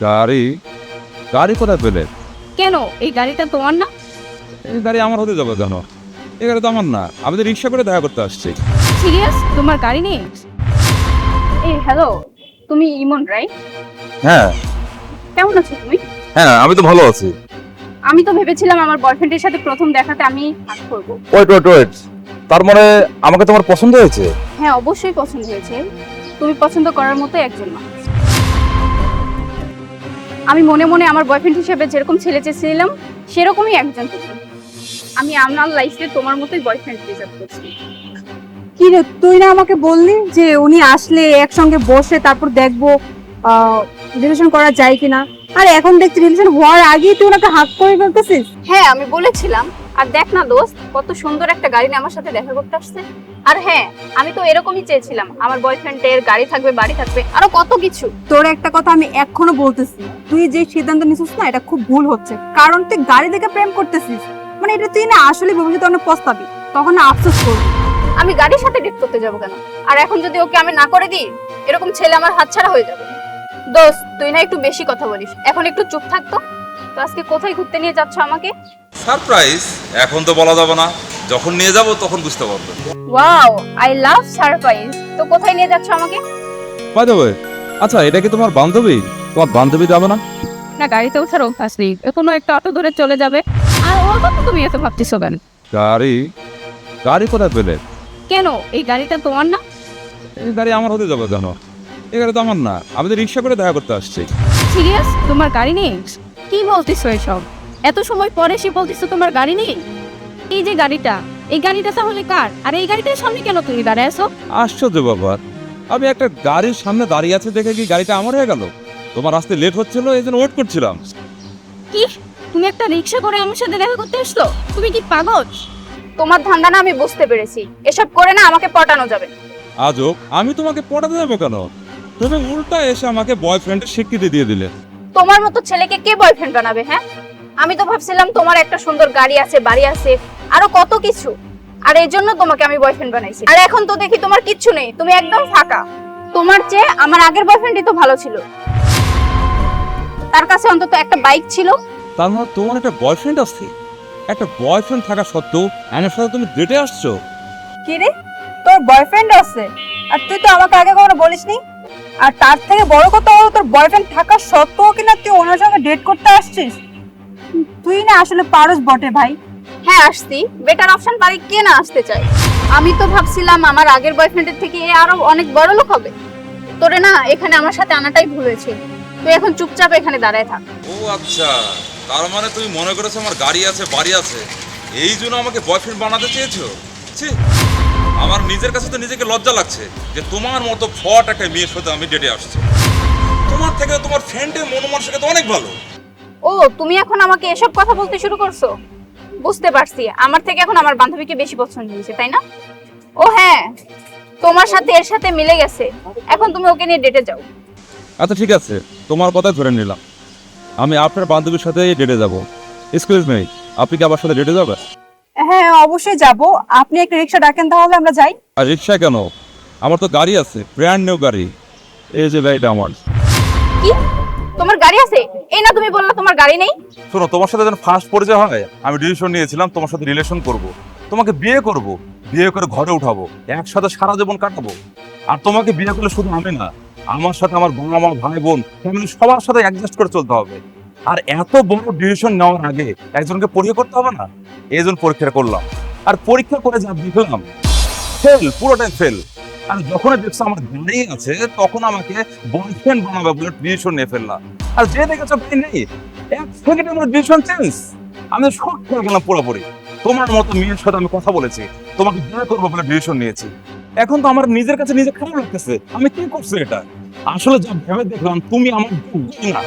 গাড়ি গাড়ি কোথায় পেলে? কেন এই গাড়িটা তোমার না? এই গাড়ি আমার হতে যাবে কেন? এই গাড়ি তো আমার না, আমি তো রিক্সা করে দেখা করতে আসছি। সিরিয়াস তোমার গাড়ি নেই? এই হ্যালো, তুমি ইমন রাইট? হ্যাঁ কেমন আছো তুমি? হ্যাঁ, আমি তো ভালো আছি। আমি তো ভেবেছিলাম আমার বয়ফ্রেন্ডের সাথে প্রথম দেখাতে আমি হাত করব। ওয়েট, তার মানে আমাকে তোমার পছন্দ হয়েছে? হ্যাঁ অবশ্যই পছন্দ হয়েছে, তুমি পছন্দ করার মতো একজন মানুষ। আমি মনে মনে আমার বয়ফ্রেন্ড হিসেবে যেরকম ছেলে চেয়েছিলাম সেরকমই একজন তুমি। আমি আমার লাইফে তোমার মতোই বয়ফ্রেন্ড ডিজার্ভ করছি। কি রে, তুই না আমাকে বললি যে উনি আসলে একসঙ্গে বসে তারপর দেখবো রিলেশন করা যায় কিনা? আর এখন দেখছি রিলেশন হওয়ার আগেই তুই ওনাকে হাত করে ফেলতেছিস। হ্যাঁ আমি বলেছিলাম, আর দেখ না দোস্ত, কত সুন্দর একটা গাড়ি নিয়ে আমার সাথে দেখা করতে আসছে। আর হ্যাঁ, আমি তো এরকমই চেয়েছিলাম, আমার বয়ফ্রেন্ডের গাড়ি থাকবে, বাড়ি থাকবে, আরো কত কিছু। তোর একটা কথা আমি এখনো বলতেছি, তুই যে সিদ্ধান্ত নিছিস না এটা খুব ভুল হচ্ছে। কারণ তুই গাড়ি দেখে প্রেম করতেছিস, মানে এটা তুই না আসলে ভবিষ্যতে অনেক পস্তাবি, তখন না আফসোস করবি। আমি গাড়ির সাথে ডেট করতে যাবো কেন? আর এখন যদি ওকে আমি না করে দিই, এরকম ছেলে আমার হাতছাড়া হয়ে যাবে। দোস্ত তুই না একটু বেশি কথা বলিস, এখন একটু চুপ থাকতো। তো আজকে কোথায় ঘুরতে নিয়ে যাচ্ছ আমাকে? সারপ্রাইজ, এখন তো বলা যাবে না, যখন নিয়ে যাব তখন বুঝতে পারবে। Wow, I love surprise. তো কোথায় নিয়ে যাচ্ছ আমাকে? বাই দ্য ওয়ে, আচ্ছা এটা কি তোমার বান্ধবী? তোমার বান্ধবী যাবে না? না, গাড়িতে ওঠার অভ্যাস নেই, কোনো একটা অটো ধরে চলে যাবে। আর ওর কথা তুমি এত ভাবতেছো কেন? গাড়ি গাড়ি কোথায় পেলে? কেন এই গাড়িটা তোমার না? এই গাড়ি আমার হতে যাবে কেন? এই গাড়ি তো আমার না, আমি তো রিক্সা করে দেখা করতে আসছি। সিরিয়াস তোমার গাড়ি নেই? কি বলতেছো এসব? এত সময় পরে সে বলতেছো তোমার গাড়ি নেই? এই যে গাড়িটা, এই গাড়িটা তাহলে কার? আর এই গাড়িটার সামনে কেন তুমি দাঁড়ায় আছো? আশ্চর্য ব্যাপার, আমি একটা গাড়ির সামনে দাঁড়িয়ে আছে দেখে কি গাড়িটা আমার হয়ে গেল? তোমার আসতে লেট হচ্ছিল, এই জন্য ওয়েট করছিলাম। কি, তুমি একটা রিক্সা করে আমার সাথে দেখা করতে আসছো? তুমি কি পাগল? তোমার ধান্দা না আমি বুঝতে পেরেছি, এসব করে না আমাকে পটানো যাবে। আজব, আমি তোমাকে পটাতে যাবো কেন? তুমি উল্টা এসে আমাকে বয়ফ্রেন্ডের স্বীকৃতি দিয়ে দিলে। তোমার মতো ছেলেকে কে বয়ফ্রেন্ড বানাবে? হ্যাঁ, আমি তো ভাবছিলাম তোমার একটা সুন্দর গাড়ি আছে, বাড়ি আছে, আরো কত কিছু, আর এই জন্য তোমাকে আমি বয়ফ্রেন্ড বানাইছি। আর এখন তো দেখি তোমার কিচ্ছু নেই, তুমি একদম ফাঁকা। তোমার চেয়ে আমার আগের বয়ফ্রেন্ডই তো ভালো ছিল, তার কাছে অন্তত একটা বাইক ছিল। তার মানে তোমার একটা বয়ফ্রেন্ড আছে? একটা বয়ফ্রেন্ড থাকা সত্ত্বেও আমার সাথে তুমি ডেটে আসছো? কি রে, তোর বয়ফ্রেন্ড আছে আর তুই তো আমাকে আগে কখনো বলিসনি? আর তার থেকে বড় কথা হলো তোর বয়ফ্রেন্ড থাকা সত্ত্বেও কিনা তুই ওনার সঙ্গে ডেট করতে আসছিস। তুই না আসলে পারস বটে ভাই। হ্যাঁ আসছি, বেটার অপশন পারি কে না আসতে চায়। আমি তো ভাবছিলাম আমার আগের বয়ফ্রেন্ডের থেকে এ আরো অনেক বড় লোক হবে। তোরে না এখানে আমার সাথে আনাটাই ভুল হয়েছে। তুই এখন চুপচাপ এখানে দাঁড়ায় থাক। ও আচ্ছা, তার মানে তুমি মনে করেছো আমার গাড়ি আছে, বাড়ি আছে, এই জন্য আমাকে বয়ফ্রেন্ড বানাতে চেয়েছো? ছি, আমার নিজের কাছে তো নিজেকে লজ্জা লাগছে যে তোমার মতো ফট একটা মেয়ের সাথে আমি ডেটে আসছি। তোমার থেকে তোমার ফ্রেন্ডের মনোমানসিকতা তো অনেক ভালো। ও, তুমি এখন আমাকে এসব কথা বলতে শুরু করছো? বুঝতে পারছি, আমার থেকে এখন আমার বান্ধবীকে বেশি পছন্দ হয়েছে, তাই না? ও হ্যাঁ, তোমার সাথে এর সাথে মিলে গেছে, এখন তুমি ওকে নিয়ে ডেটে যাও। আচ্ছা ঠিক আছে, তোমার কথা ধরে নিলাম, আমি আপনার বান্ধবীর সাথে ডেটে যাব। এক্সকিউজ মি, আপনি কি আমার সাথে ডেটে যাবেন? হ্যাঁ অবশ্যই যাব, আপনি একটা রিক্সা ডাকেন তাহলে আমরা যাই। আর রিক্সা কেন, আমার তো গাড়ি আছে, ব্র্যান্ড নিউ গাড়ি। এই যে গাড়িটা আমার। কি, তোমার গাড়ি আছে? এই না তুমি বললা তোমার গাড়ি নেই? শোনো, তোমার সাথে যখন ফার্স্ট পরিচয় হয় আমি ডিসিশন নিয়েছিলাম তোমার সাথে রিলেশন করব, তোমাকে বিয়ে করব, বিয়ে করে ঘরে উঠাবো, একসাথে সারা জীবন কাটাবো। আর তোমাকে বিয়ে করলে শুধু আমি না, আমার সাথে আমার বাবা মা, ভাই বোন, ফ্যামিলি সবার সাথে অ্যাডজাস্ট করে চলতে হবে। আর এত বড় ডিসিশন নেওয়ার আগে একজনকে পরীক্ষা করতে হবে না? এই জন্য পরীক্ষা করলাম, আর পরীক্ষা করে যা দেখলাম ফেল, পুরোটাই ফেল। আর যখন দেখছো আমার গাড়ি আছে তখন আমাকে বয়ফ্রেন্ড বানাবে বলে ডিসিশন নিয়ে ফেললাম। আর যে দেখেছো ভাই নেই, এক সেকেন্ডে আমার ডিসিশন চেঞ্জ। আমি শক হয়ে গেলাম পুরোপুরি। তোমার মতো মেয়ের সাথে আমি কথা বলেছি, তোমাকে বিয়ে করবো বলে ডিসিশন নিয়েছি, এখন তো আমার নিজের কাছে নিজে খারাপ লাগতেছে। আমি কি করছি এটা? আসলে যা ভেবে দেখলাম তুমি আমার যোগ্যই না।